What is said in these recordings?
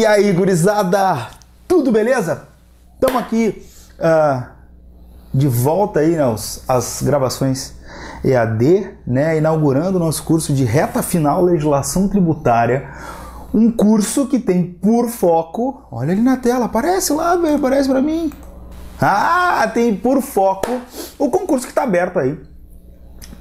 E aí, gurizada, tudo beleza? Estamos aqui de volta aí, né, as gravações EAD, né, inaugurando o nosso curso de reta final legislação tributária, um curso que tem por foco, olha ali na tela, aparece lá, velho, aparece para mim. Tem por foco o concurso que está aberto aí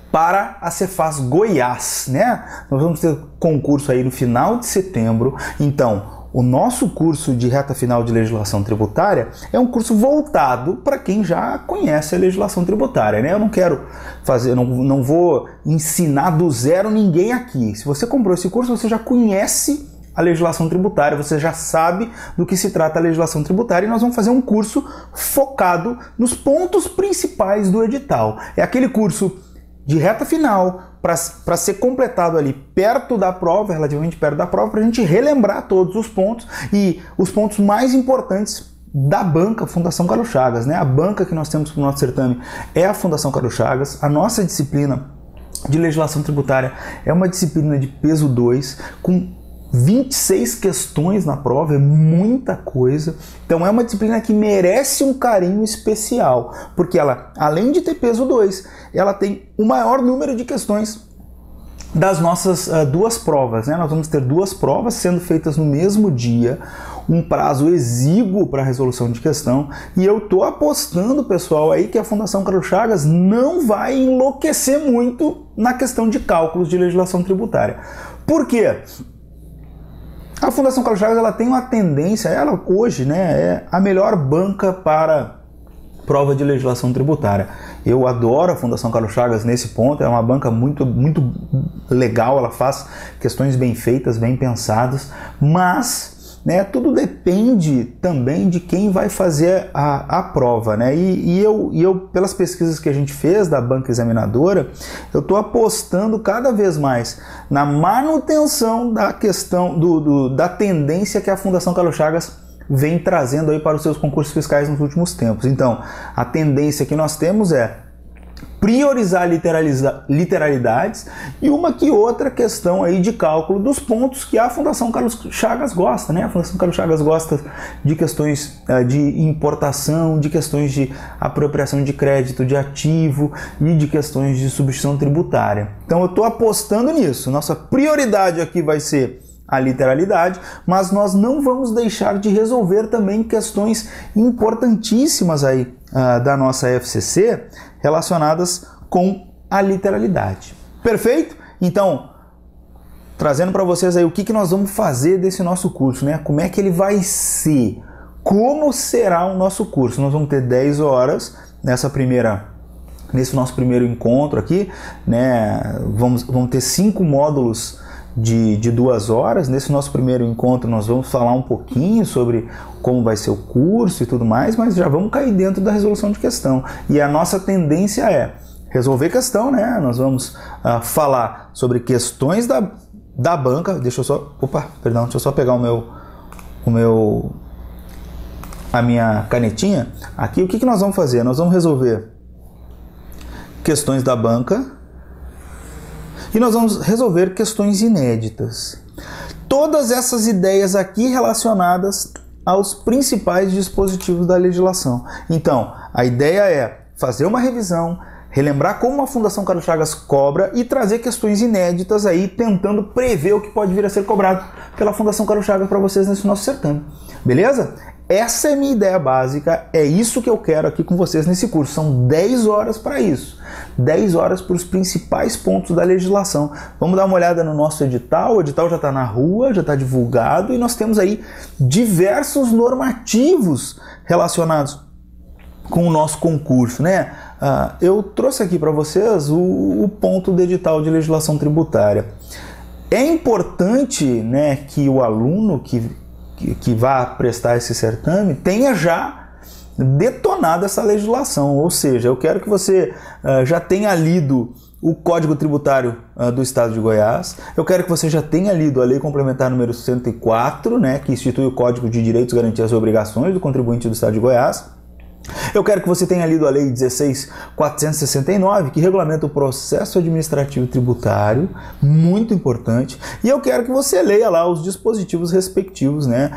para a Cefaz Goiás, né? Nós vamos ter concurso aí no final de setembro. Então, o nosso curso de reta final de legislação tributária é um curso voltado para quem já conhece a legislação tributária, né? Eu não quero fazer, não vou ensinar do zero ninguém aqui. Se você comprou esse curso, você já conhece a legislação tributária, você já sabe do que se trata a legislação tributária, e nós vamos fazer um curso focado nos pontos principais do edital. É aquele curso de reta final para ser completado ali perto da prova, relativamente perto da prova, para a gente relembrar todos os pontos e os pontos mais importantes da banca Fundação Carlos Chagas, né? A banca que nós temos para o nosso certame é a Fundação Carlos Chagas. A nossa disciplina de legislação tributária é uma disciplina de peso 2, com 26 questões na prova, é muita coisa. Então é uma disciplina que merece um carinho especial, porque ela, além de ter peso 2, ela tem o maior número de questões das nossas duas provas, né? Nós vamos ter duas provas sendo feitas no mesmo dia, um prazo exíguo para resolução de questão, e eu tô apostando, pessoal, aí que a Fundação Carlos Chagas não vai enlouquecer muito na questão de cálculos de legislação tributária. Por quê? A Fundação Carlos Chagas, ela tem uma tendência, ela hoje, né, é a melhor banca para prova de legislação tributária. Eu adoro a Fundação Carlos Chagas nesse ponto, é uma banca muito legal, ela faz questões bem feitas, bem pensadas, mas, né, tudo depende também de quem vai fazer a prova, né? E eu, pelas pesquisas que a gente fez da banca examinadora, eu estou apostando cada vez mais na manutenção da questão da tendência que a Fundação Carlos Chagas vem trazendo aí para os seus concursos fiscais nos últimos tempos. Então, a tendência que nós temos é priorizar literalidades e uma que outra questão aí de cálculo dos pontos que a Fundação Carlos Chagas gosta, né? A Fundação Carlos Chagas gosta de questões de importação, de questões de apropriação de crédito de ativo e de questões de substituição tributária. Então eu estou apostando nisso. Nossa prioridade aqui vai ser a literalidade, mas nós não vamos deixar de resolver também questões importantíssimas aí da nossa FCC relacionadas com a literalidade. Perfeito? Então, trazendo para vocês aí o que nós vamos fazer desse nosso curso, né? Como é que ele vai ser? Como será o nosso curso? Nós vamos ter 10 horas nesse nosso primeiro encontro aqui, né? Vamos ter 5 módulos de 2 horas. Nesse nosso primeiro encontro nós vamos falar um pouquinho sobre como vai ser o curso e tudo mais, mas já vamos cair dentro da resolução de questão. E a nossa tendência é resolver questão, né? Nós vamos falar sobre questões da banca. Deixa eu só pegar a minha canetinha. Aqui o que nós vamos fazer? Nós vamos resolver questões da banca e nós vamos resolver questões inéditas. Todas essas ideias aqui relacionadas aos principais dispositivos da legislação. Então, a ideia é fazer uma revisão, relembrar como a Fundação Carlos Chagas cobra e trazer questões inéditas aí, tentando prever o que pode vir a ser cobrado pela Fundação Carlos Chagas para vocês nesse nosso certame. Beleza? Essa é a minha ideia básica, é isso que eu quero aqui com vocês nesse curso. São 10 horas para isso. 10 horas para os principais pontos da legislação. Vamos dar uma olhada no nosso edital. O edital já está na rua, já está divulgado, e nós temos aí diversos normativos relacionados com o nosso concurso, né? Eu trouxe aqui para vocês o ponto do edital de legislação tributária. É importante, né, que o aluno que vá prestar esse certame tenha já detonado essa legislação, ou seja, eu quero que você já tenha lido o Código Tributário do Estado de Goiás, eu quero que você já tenha lido a Lei Complementar número 104, né, que institui o Código de Direitos, Garantias e Obrigações do Contribuinte do Estado de Goiás, Eu quero que você tenha lido a Lei 16.469, que regulamenta o processo administrativo tributário, muito importante, e eu quero que você leia lá os dispositivos respectivos, né,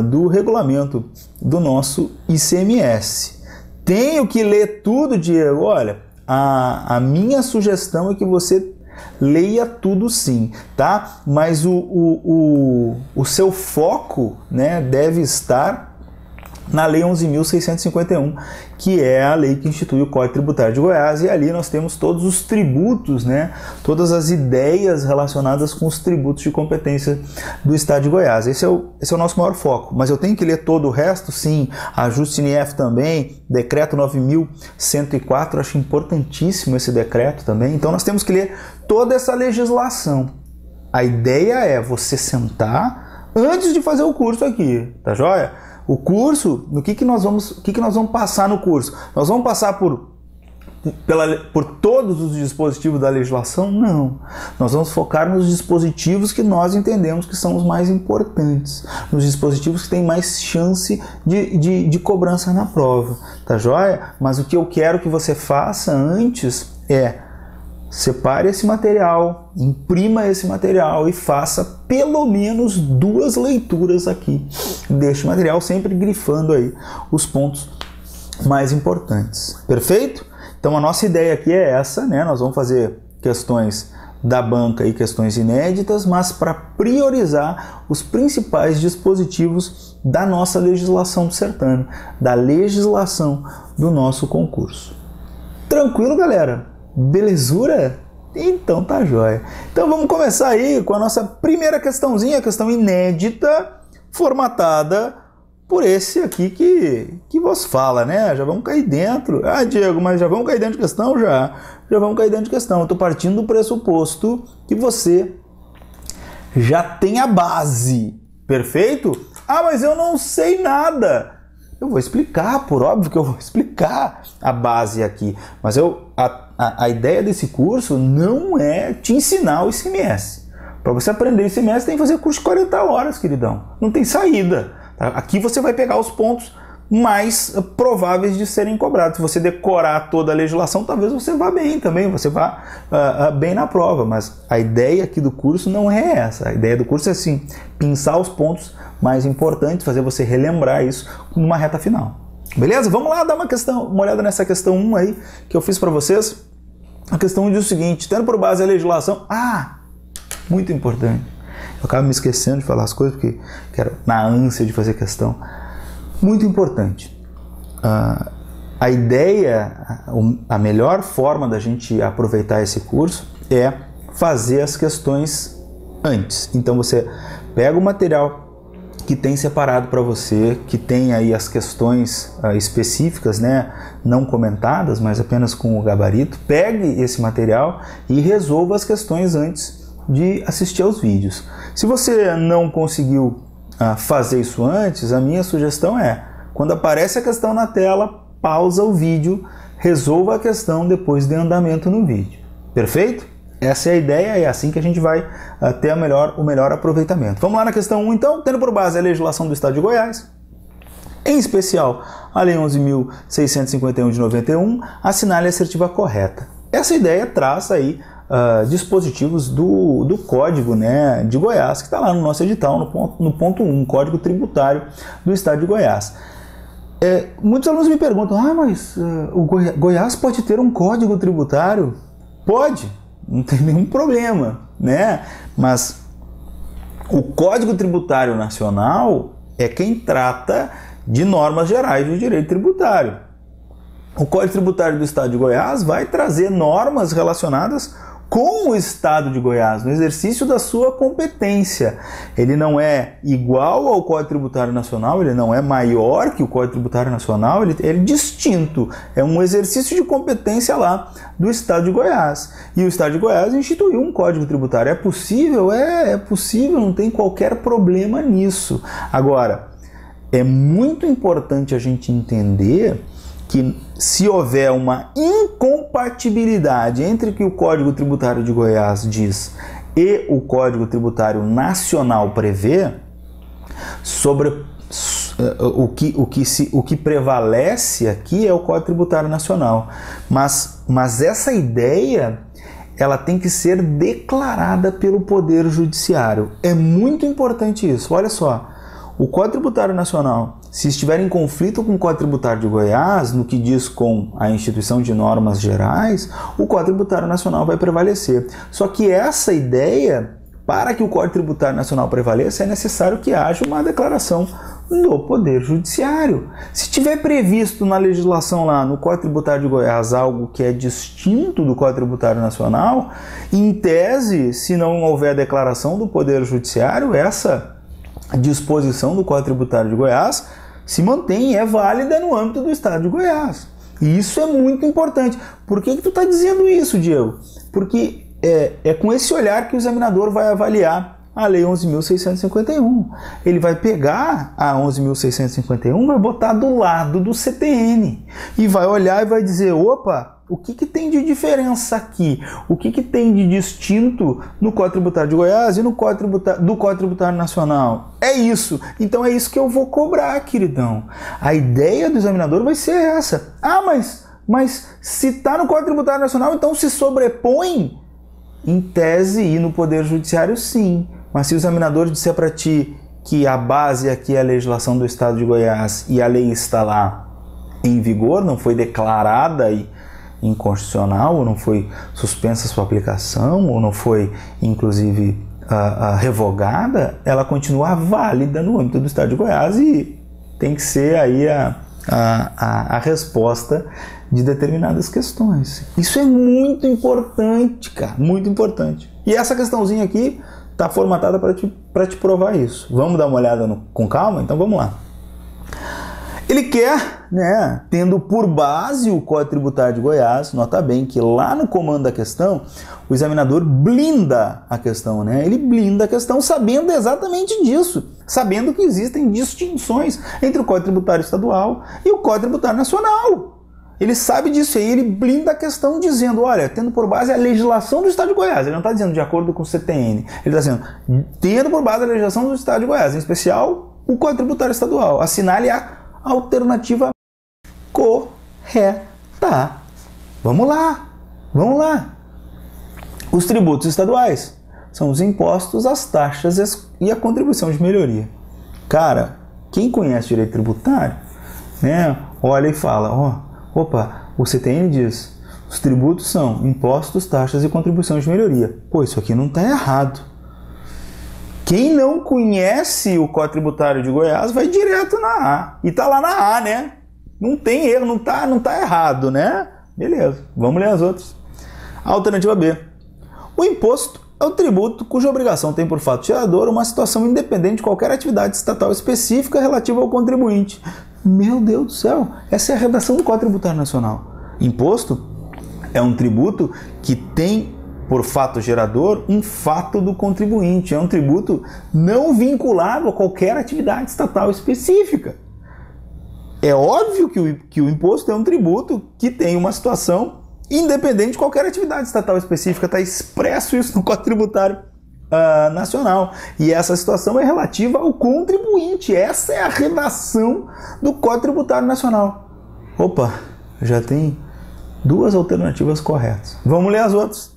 do regulamento do nosso ICMS. Tenho que ler tudo, Diego? Olha, a minha sugestão é que você leia tudo sim, tá? Mas o seu foco, né, deve estar na Lei 11.651, que é a lei que institui o Código Tributário de Goiás, e ali nós temos todos os tributos, né, todas as ideias relacionadas com os tributos de competência do Estado de Goiás. Esse é o nosso maior foco, mas eu tenho que ler todo o resto? Sim. Ajuste NIF também, Decreto 9.104, acho importantíssimo esse decreto também, então nós temos que ler toda essa legislação. A ideia é você sentar antes de fazer o curso aqui, tá joia? O curso, o que nós vamos passar no curso? Nós vamos passar por todos os dispositivos da legislação? Não. Nós vamos focar nos dispositivos que nós entendemos que são os mais importantes, nos dispositivos que têm mais chance de cobrança na prova, tá joia? Mas o que eu quero que você faça antes é separe esse material, imprima esse material e faça pelo menos 2 leituras aqui deste material, sempre grifando aí os pontos mais importantes. Perfeito? Então a nossa ideia aqui é essa, né? Nós vamos fazer questões da banca e questões inéditas, mas para priorizar os principais dispositivos da nossa legislação do certame, da legislação do nosso concurso. Tranquilo, galera? Belezura? Então tá jóia. Então vamos começar aí com a nossa primeira questãozinha, a questão inédita, formatada por esse aqui que vos fala, né? Já vamos cair dentro. Ah, Diego, mas já vamos cair dentro de questão? Já vamos cair dentro de questão. Eu tô partindo do pressuposto que você já tem a base, perfeito? Ah, mas eu não sei nada. Eu vou explicar, por óbvio que eu vou explicar a base aqui, mas a ideia desse curso não é te ensinar o ICMS. Para você aprender o ICMS tem que fazer curso de 40 horas, queridão. Não tem saída. Tá? Aqui você vai pegar os pontos mais prováveis de serem cobrados. Se você decorar toda a legislação, talvez você vá bem também, você vá bem na prova, mas a ideia aqui do curso não é essa. A ideia do curso é assim, pinçar os pontos mais importantes, fazer você relembrar isso numa reta final. Beleza? Vamos lá dar uma olhada nessa questão 1 aí que eu fiz para vocês. A questão 1 diz o seguinte: tendo por base a legislação... muito importante. Eu acabo me esquecendo de falar as coisas porque quero na ânsia de fazer questão. Muito importante. A ideia, a melhor forma da gente aproveitar esse curso é fazer as questões antes. Então você pega o material que tem separado para você, que tem aí as questões específicas, né, não comentadas, mas apenas com o gabarito. Pegue esse material e resolva as questões antes de assistir aos vídeos. Se você não conseguiu fazer isso antes, a minha sugestão é, quando aparece a questão na tela, pausa o vídeo, resolva a questão depois de andamento no vídeo. Perfeito? Essa é a ideia, é assim que a gente vai ter o melhor aproveitamento. Vamos lá na questão 1, então. Tendo por base a legislação do Estado de Goiás, em especial a Lei 11.651 de 91, assinale a assertiva correta. Essa ideia traz aí dispositivos do Código, né, de Goiás, que está lá no nosso edital, no ponto 1, Código Tributário do Estado de Goiás. Muitos alunos me perguntam, mas o Goiás pode ter um Código Tributário? Pode, não tem nenhum problema, né? Mas o Código Tributário Nacional é quem trata de normas gerais do direito tributário. O Código Tributário do Estado de Goiás vai trazer normas relacionadas com o Estado de Goiás, no exercício da sua competência. Ele não é igual ao Código Tributário Nacional, ele não é maior que o Código Tributário Nacional, ele é distinto, é um exercício de competência lá do Estado de Goiás. E o Estado de Goiás instituiu um Código Tributário. É possível? É possível, não tem qualquer problema nisso. Agora, é muito importante a gente entender que se houver uma incompatibilidade entre o que o Código Tributário de Goiás diz e o Código Tributário Nacional prevê, o que prevalece aqui é o Código Tributário Nacional. Mas essa ideia, ela tem que ser declarada pelo Poder Judiciário. É muito importante isso. Olha só, o Código Tributário Nacional, se estiver em conflito com o Código Tributário de Goiás, no que diz com a instituição de normas gerais, o Código Tributário Nacional vai prevalecer. Só que essa ideia, para que o Código Tributário Nacional prevaleça, é necessário que haja uma declaração do Poder Judiciário. Se tiver previsto na legislação lá no Código Tributário de Goiás algo que é distinto do Código Tributário Nacional, em tese, se não houver declaração do Poder Judiciário, essa disposição do Código Tributário de Goiás se mantém e é válida no âmbito do Estado de Goiás. E isso é muito importante. Por que tu está dizendo isso, Diego? Porque é com esse olhar que o examinador vai avaliar a Lei 11.651. Ele vai pegar a 11.651, vai botar do lado do CTN e vai olhar e vai dizer, opa, o que tem de diferença aqui? O que tem de distinto no Código Tributário de Goiás e no Código Tributário Nacional? É isso. Então é isso que eu vou cobrar, queridão. A ideia do examinador vai ser essa. Ah, mas se está no Código Tributário Nacional, então se sobrepõe? Em tese e no Poder Judiciário, sim. Mas se o examinador disser para ti que a base aqui é a legislação do Estado de Goiás e a lei está lá em vigor, não foi declarada inconstitucional, ou não foi suspensa sua aplicação, ou não foi, inclusive, revogada, ela continua válida no âmbito do Estado de Goiás e tem que ser aí a resposta de determinadas questões. Isso é muito importante, cara, muito importante. E essa questãozinha aqui está formatada para te provar isso. Vamos dar uma olhada com calma? Então vamos lá. Ele quer, né, tendo por base o Código Tributário de Goiás, nota bem que lá no comando da questão, o examinador blinda a questão, né? Ele blinda a questão sabendo exatamente disso, sabendo que existem distinções entre o Código Tributário Estadual e o Código Tributário Nacional. Ele sabe disso aí, ele blinda a questão dizendo, olha, tendo por base a legislação do Estado de Goiás. Ele não está dizendo de acordo com o CTN, ele está dizendo, tendo por base a legislação do Estado de Goiás, em especial o Código Tributário Estadual. Assinale a alternativa correta. Vamos lá, vamos lá. Os tributos estaduais são os impostos, as taxas e a contribuição de melhoria. Cara, quem conhece direito tributário, né, olha e fala, opa, o CTN diz, os tributos são impostos, taxas e contribuição de melhoria. Pô, isso aqui não está errado. Quem não conhece o Código Tributário de Goiás vai direto na A. E tá lá na A, né? Não tem erro, não tá errado, né? Beleza, vamos ler as outras. Alternativa B. O imposto é o tributo cuja obrigação tem por fato gerador uma situação independente de qualquer atividade estatal específica relativa ao contribuinte. Meu Deus do céu, essa é a redação do Código Tributário Nacional. Imposto é um tributo que tem por fato gerador um fato do contribuinte. É um tributo não vinculado a qualquer atividade estatal específica. É óbvio que o imposto é um tributo que tem uma situação independente de qualquer atividade estatal específica. Está expresso isso no Código Tributário Nacional. E essa situação é relativa ao contribuinte. Essa é a redação do Código Tributário Nacional. Opa, já tem duas alternativas corretas. Vamos ler as outras.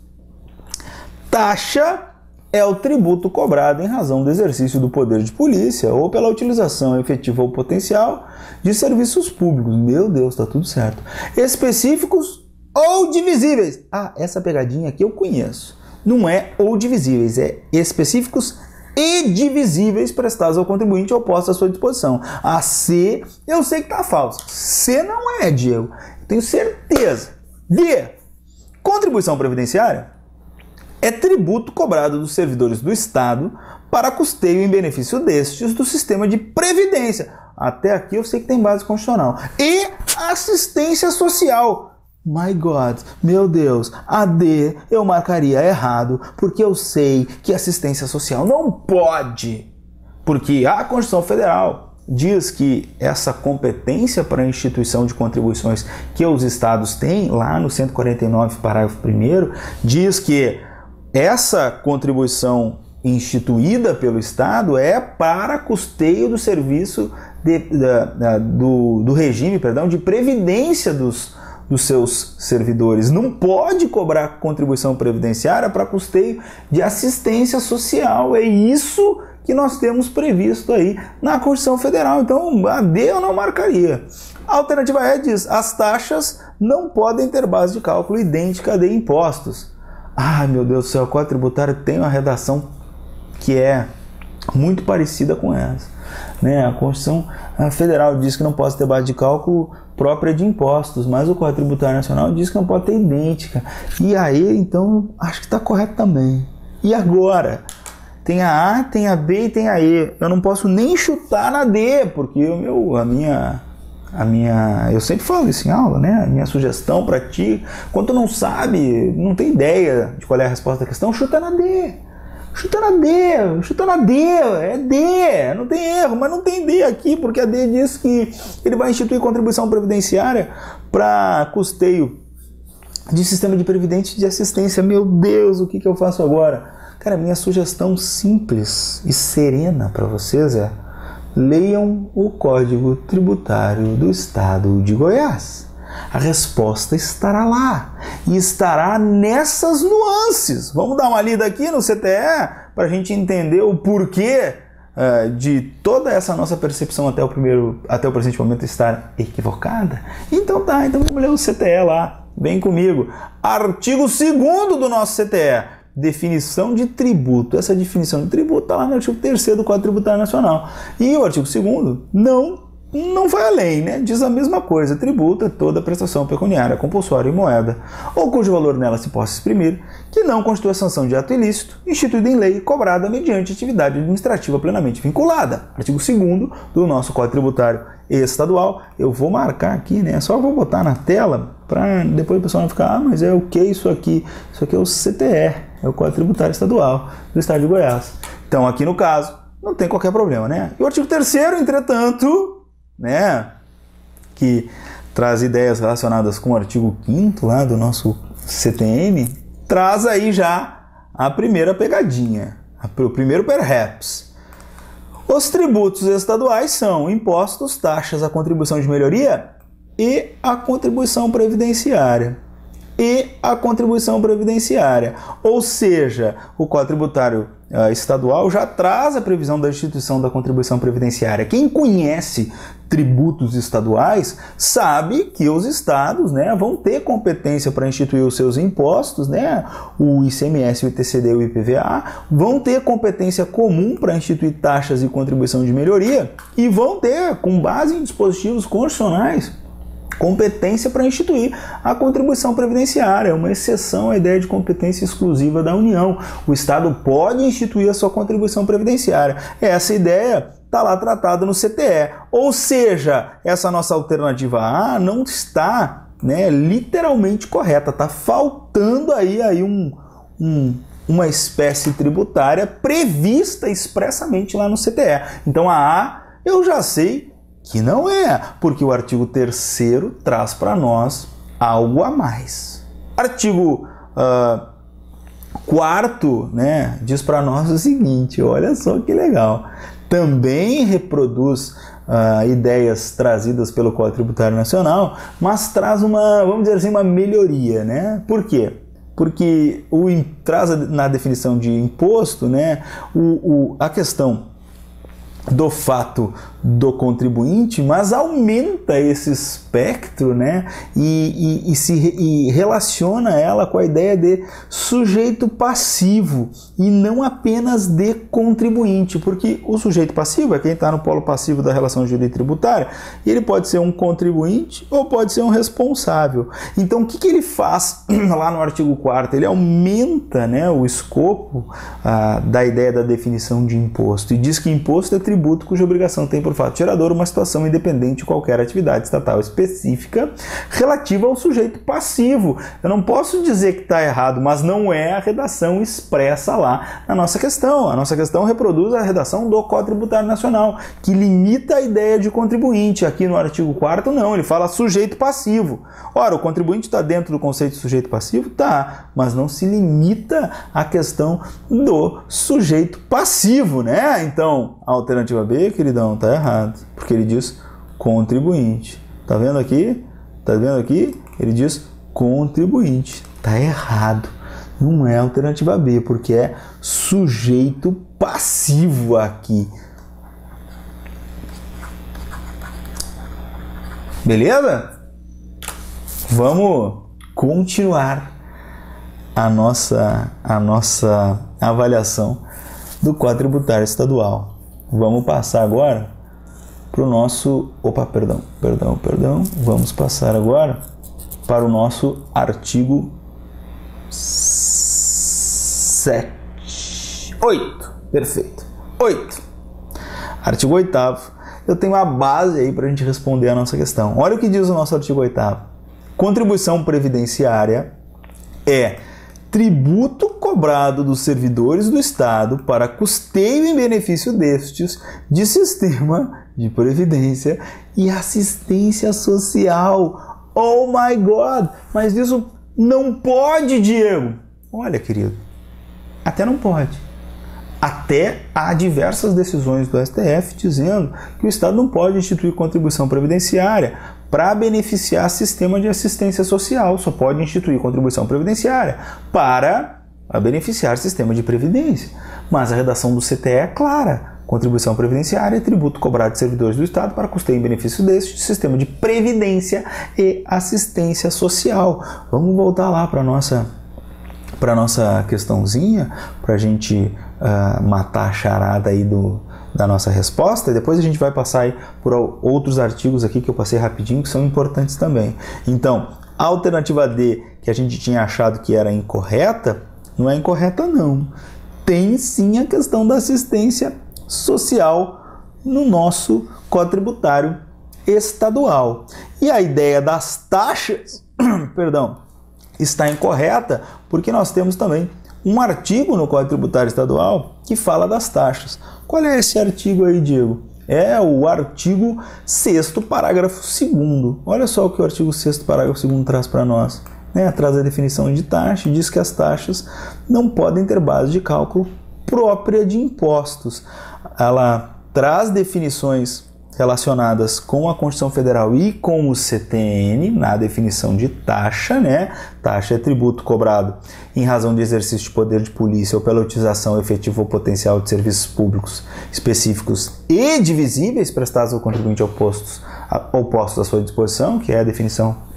Taxa é o tributo cobrado em razão do exercício do poder de polícia ou pela utilização efetiva ou potencial de serviços públicos. Meu Deus, tá tudo certo. Específicos ou divisíveis. Ah, essa pegadinha aqui eu conheço. Não é ou divisíveis, é específicos e divisíveis prestados ao contribuinte ou postos à sua disposição. A C, eu sei que tá falso. C não é, Diego. Tenho certeza. D, contribuição previdenciária é tributo cobrado dos servidores do Estado para custeio em benefício destes do sistema de previdência. Até aqui eu sei que tem base constitucional. E assistência social. My God, meu Deus, a D eu marcaria errado, porque eu sei que assistência social não pode. Porque a Constituição Federal diz que essa competência para a instituição de contribuições que os estados têm, lá no 149, parágrafo 1º, diz que essa contribuição instituída pelo Estado é para custeio do serviço do regime, perdão, de previdência dos seus servidores. Não pode cobrar contribuição previdenciária para custeio de assistência social. É isso que nós temos previsto aí na Constituição Federal. Então, a D eu não marcaria. A alternativa E diz: as taxas não podem ter base de cálculo idêntica a de impostos. Ai, meu Deus do céu, o Código Tributário tem uma redação que é muito parecida com essa, né? A Constituição Federal diz que não pode ter base de cálculo própria de impostos, mas o Código Tributário Nacional diz que não pode ter idêntica. E aí, então, acho que está correto também. E agora? Tem a A, tem a B e tem a E. Eu não posso nem chutar na D, porque eu sempre falo isso em aula, né? A minha sugestão para ti, quando tu não sabe, não tem ideia de qual é a resposta da questão, chuta na D. Chuta na D, é D, não tem erro, mas não tem D aqui, porque a D diz que ele vai instituir contribuição previdenciária para custeio de sistema de previdente e de assistência. Meu Deus, o que eu faço agora? Cara, minha sugestão simples e serena para vocês é: leiam o Código Tributário do Estado de Goiás. A resposta estará lá e estará nessas nuances. Vamos dar uma lida aqui no CTE para a gente entender o porquê de toda essa nossa percepção até o presente momento estar equivocada? Então tá, então vamos ler o CTE lá, vem comigo. Artigo 2º do nosso CTE, definição de tributo. Essa definição de tributo está lá no artigo 3º do Código Tributário Nacional. E o artigo 2º não vai além, né? Diz a mesma coisa: tributo é toda prestação pecuniária compulsória em moeda, ou cujo valor nela se possa exprimir, que não constitua sanção de ato ilícito, instituído em lei, cobrada mediante atividade administrativa plenamente vinculada. Artigo 2º do nosso Código Tributário Estadual. Eu vou marcar aqui, né? Só vou botar na tela, para depois o pessoal não ficar: mas é o que isso aqui? Isso aqui é o CTE, é o Código Tributário Estadual do Estado de Goiás. Então, aqui no caso, não tem qualquer problema, né? E o artigo 3º, entretanto, né, que traz ideias relacionadas com o artigo 5º lá do nosso CTM, traz aí já a primeira pegadinha, o primeiro perhaps. Os tributos estaduais são impostos, taxas, a contribuição de melhoria e a contribuição previdenciária. Ou seja, o Código Tributário Estadual já traz a previsão da instituição da contribuição previdenciária. Quem conhece tributos estaduais sabe que os estados, né, vão ter competência para instituir os seus impostos, né, o ICMS, o ITCD e o IPVA, vão ter competência comum para instituir taxas e contribuição de melhoria e vão ter, com base em dispositivos constitucionais, competência para instituir a contribuição previdenciária. É uma exceção à ideia de competência exclusiva da União. O Estado pode instituir a sua contribuição previdenciária. Essa ideia está lá tratada no CTE. Ou seja, essa nossa alternativa A não está, né, literalmente correta. Está faltando aí uma espécie tributária prevista expressamente lá no CTE. Então a A eu já sei que não é, porque o artigo 3º traz para nós algo a mais. Artigo 4º, né, diz para nós o seguinte: olha só que legal, também reproduz ideias trazidas pelo Código Tributário Nacional, mas traz vamos dizer assim, uma melhoria, né? Por quê? Porque traz na definição de imposto, né, a questão do fato do contribuinte, mas aumenta esse espectro, né, e relaciona ela com a ideia de sujeito passivo e não apenas de contribuinte, porque o sujeito passivo é quem está no polo passivo da relação jurídica tributária, e ele pode ser um contribuinte ou pode ser um responsável. Então, o que ele faz lá no artigo 4º? Ele aumenta, né, o escopo da ideia da definição de imposto e diz que imposto é tributo cuja obrigação tem por fato gerador uma situação independente de qualquer atividade estatal específica relativa ao sujeito passivo. Eu não posso dizer que está errado, mas não é a redação expressa lá na nossa questão. A nossa questão reproduz a redação do Código Tributário Nacional, que limita a ideia de contribuinte. Aqui no artigo 4º não, ele fala sujeito passivo. Ora, o contribuinte está dentro do conceito de sujeito passivo? Tá, mas não se limita à questão do sujeito passivo, né? Então, a alternativa B, queridão, tá errado, porque ele diz contribuinte. Tá vendo aqui? Tá vendo aqui? Ele diz contribuinte. Tá errado. Não é a alternativa B, porque é sujeito passivo aqui. Beleza? Vamos continuar a nossa avaliação do Código Tributário Estadual. Vamos passar agora para o nosso... Vamos passar agora para o nosso artigo 8. Perfeito. 8. Artigo 8º. Eu tenho a base aí para a gente responder a nossa questão. Olha o que diz o nosso artigo 8º. Contribuição previdenciária é tributo cobrado dos servidores do Estado para custeio em benefício destes de sistema de previdência e assistência social. Oh my God! Mas isso não pode, Diego! Olha, querido, até não pode. Até há diversas decisões do STF dizendo que o Estado não pode instituir contribuição previdenciária para beneficiar sistema de assistência social. Só pode instituir contribuição previdenciária para beneficiar sistema de previdência. Mas a redação do CTE é clara. Contribuição previdenciária é tributo cobrado de servidores do Estado para custeio em benefício deste sistema de previdência e assistência social. Vamos voltar lá para a nossa questãozinha, para a gente matar a charada aí da nossa resposta, e depois a gente vai passar aí por outros artigos aqui que eu passei rapidinho, que são importantes também. Então, a alternativa D, que a gente tinha achado que era incorreta, não é incorreta não. Tem sim a questão da assistência social no nosso Código Tributário Estadual. E a ideia das taxas, está incorreta, porque nós temos também um artigo no Código Tributário Estadual que fala das taxas. Qual é esse artigo aí, Diego? É o artigo 6º, parágrafo 2º. Olha só o que o artigo 6º, parágrafo 2º traz para nós. Traz a definição de taxa e diz que as taxas não podem ter base de cálculo própria de impostos. Ela traz definições relacionadas com a Constituição Federal e com o CTN, na definição de taxa, Taxa é tributo cobrado em razão de exercício de poder de polícia ou pela utilização efetiva ou potencial de serviços públicos específicos e divisíveis prestados ao contribuinte ou postos à sua disposição, que é a definição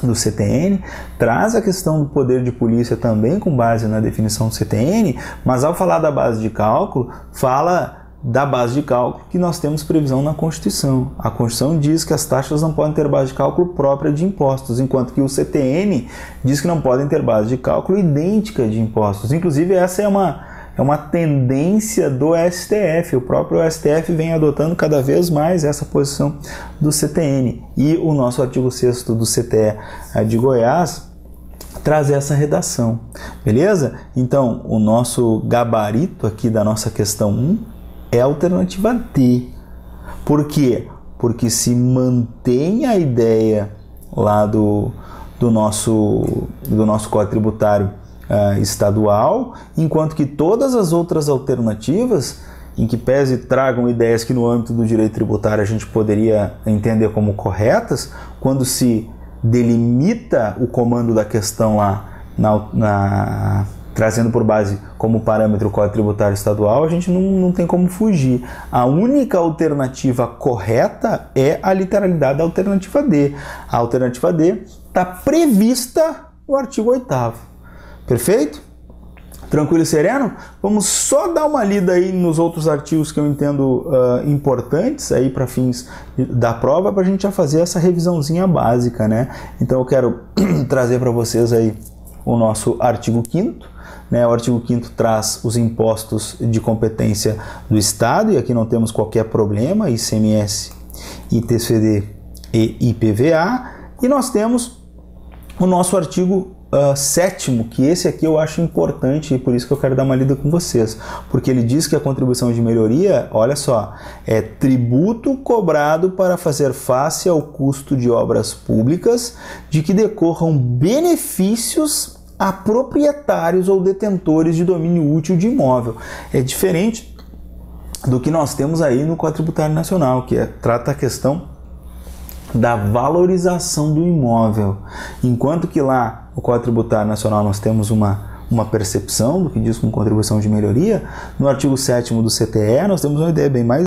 do CTN. Traz a questão do poder de polícia também com base na definição do CTN, mas ao falar da base de cálculo, fala da base de cálculo que nós temos previsão na Constituição. A Constituição diz que as taxas não podem ter base de cálculo própria de impostos, enquanto que o CTN diz que não podem ter base de cálculo idêntica de impostos. Inclusive, essa é uma tendência do STF. O próprio STF vem adotando cada vez mais essa posição do CTN. E o nosso artigo 6º do CTE de Goiás traz essa redação. Beleza? Então, o nosso gabarito aqui da nossa questão 1 é a alternativa D. Por quê? Porque se mantém a ideia lá do nosso Código Tributário Estadual, enquanto que todas as outras alternativas, em que pese tragam ideias que no âmbito do direito tributário a gente poderia entender como corretas, quando se delimita o comando da questão lá trazendo por base como parâmetro o Código Tributário Estadual, a gente não tem como fugir. A única alternativa correta é a literalidade da alternativa D. A alternativa D está prevista no artigo 8º. Perfeito? Tranquilo e sereno? Vamos só dar uma lida aí nos outros artigos que eu entendo importantes aí para fins da prova, para a gente já fazer essa revisãozinha básica, Então eu quero trazer para vocês aí o nosso artigo 5º. O artigo 5º traz os impostos de competência do Estado, e aqui não temos qualquer problema, ICMS, ITCD e IPVA. E nós temos o nosso artigo 7º, que esse aqui eu acho importante e por isso que eu quero dar uma lida com vocês, porque ele diz que a contribuição de melhoria, olha só, é tributo cobrado para fazer face ao custo de obras públicas de que decorram benefícios a proprietários ou detentores de domínio útil de imóvel. É diferente do que nós temos aí no Código Tributário Nacional, que trata a questão da valorização do imóvel. Enquanto que lá no Código Tributário Nacional nós temos uma percepção do que diz com contribuição de melhoria, no artigo 7º do CTE nós temos uma ideia bem mais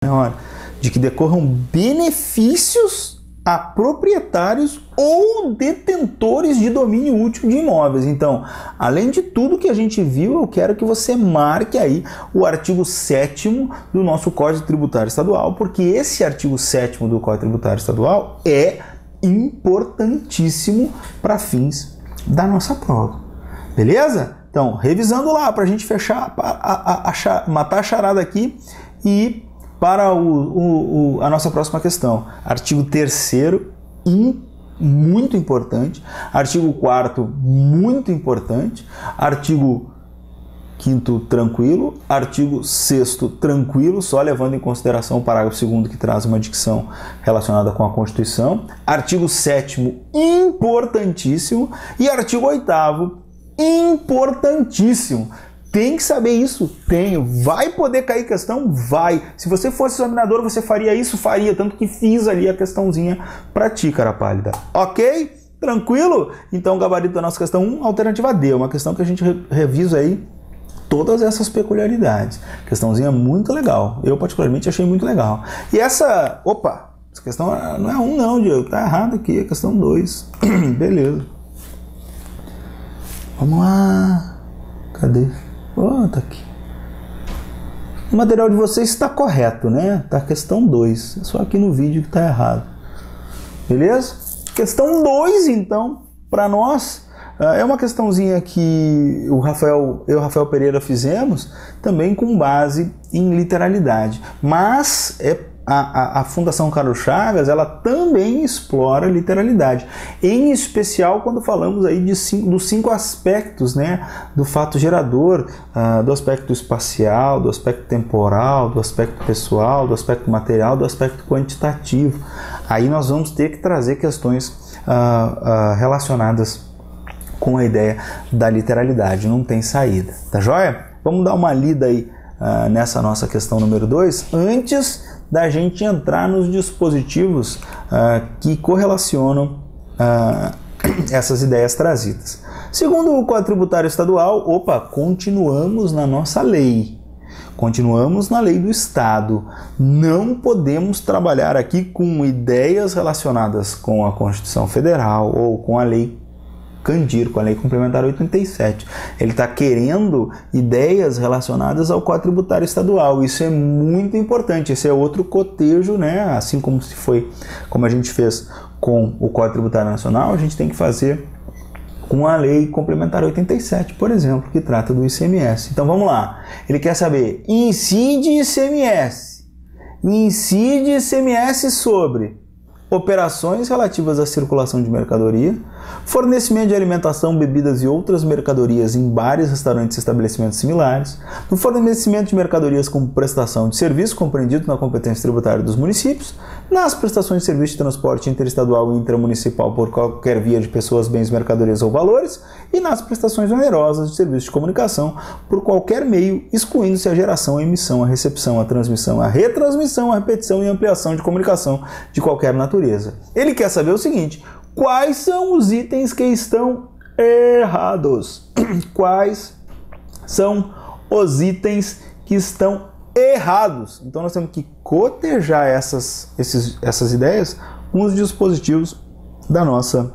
maior, de que decorram benefícios a proprietários ou detentores de domínio útil de imóveis. Então, além de tudo que a gente viu, eu quero que você marque aí o artigo 7º do nosso Código Tributário Estadual, porque esse artigo 7º do Código Tributário Estadual é importantíssimo para fins da nossa prova. Beleza? Então, revisando lá para a gente fechar, matar a charada aqui e para a nossa próxima questão. Artigo 3º, muito importante. Artigo 4º, muito importante. Artigo 5º, tranquilo. Artigo 6º, tranquilo, só levando em consideração o parágrafo 2º, que traz uma dicção relacionada com a Constituição. Artigo 7º, importantíssimo. E artigo 8º, importantíssimo. Tem que saber isso? Tenho. Vai poder cair questão? Vai. Se você fosse examinador, você faria isso? Faria. Tanto que fiz ali a questãozinha pra ti, cara pálida. Ok? Tranquilo? Então, o gabarito da nossa questão 1, alternativa D. Uma questão que a gente revisa aí todas essas peculiaridades. Questãozinha muito legal. Eu, particularmente, achei muito legal. E essa... Opa! Essa questão não é 1 não, Diego. Tá errado aqui. É questão 2. Beleza. Vamos lá. Cadê? Oh, tá aqui. O material de vocês está correto, né? Tá questão 2. É só aqui no vídeo que tá errado. Beleza? Questão 2, então, para nós, é uma questãozinha que eu e o Rafael Pereira fizemos, também com base em literalidade. Mas a Fundação Carlos Chagas, ela também explora literalidade, em especial quando falamos aí dos 5 aspectos, né, do fato gerador, do aspecto espacial, do aspecto temporal, do aspecto pessoal, do aspecto material, do aspecto quantitativo. Aí nós vamos ter que trazer questões relacionadas com a ideia da literalidade, não tem saída, tá joia? Vamos dar uma lida aí nessa nossa questão número 2, antes da gente entrar nos dispositivos que correlacionam essas ideias trazidas. Segundo o Código Tributário Estadual, continuamos na nossa lei. Continuamos na lei do Estado. Não podemos trabalhar aqui com ideias relacionadas com a Constituição Federal ou com a lei Candir, com a Lei Complementar 87. Ele está querendo ideias relacionadas ao Código Tributário Estadual. Isso é muito importante. Esse é outro cotejo, né? Assim como a gente fez com o Código Tributário Nacional, a gente tem que fazer com a Lei Complementar 87, por exemplo, que trata do ICMS. Então vamos lá. Ele quer saber: incide ICMS. Incide ICMS sobre operações relativas à circulação de mercadoria, fornecimento de alimentação, bebidas e outras mercadorias em bares, restaurantes e estabelecimentos similares, no fornecimento de mercadorias como prestação de serviço, compreendido na competência tributária dos municípios, nas prestações de serviço de transporte interestadual e intramunicipal por qualquer via de pessoas, bens, mercadorias ou valores, e nas prestações onerosas de serviço de comunicação por qualquer meio, excluindo-se a geração, a emissão, a recepção, a transmissão, a retransmissão, a repetição e ampliação de comunicação de qualquer natureza. Ele quer saber o seguinte: quais são os itens que estão errados? Quais são os itens que estão errados? Então nós temos que cotejar essas ideias com os dispositivos da nossa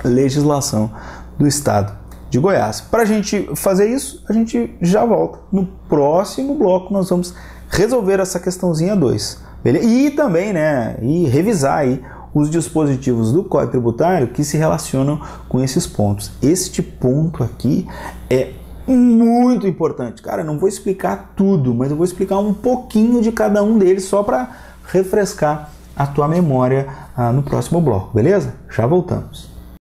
legislação do Estado de Goiás. Para a gente fazer isso, a gente já volta. No próximo bloco nós vamos resolver essa questãozinha 2. Beleza? E também, né, revisar aí os dispositivos do Código Tributário que se relacionam com esses pontos. Este ponto aqui é muito importante. Cara, eu não vou explicar tudo, mas eu vou explicar um pouquinho de cada um deles só para refrescar a tua memória no próximo bloco, beleza? Já voltamos.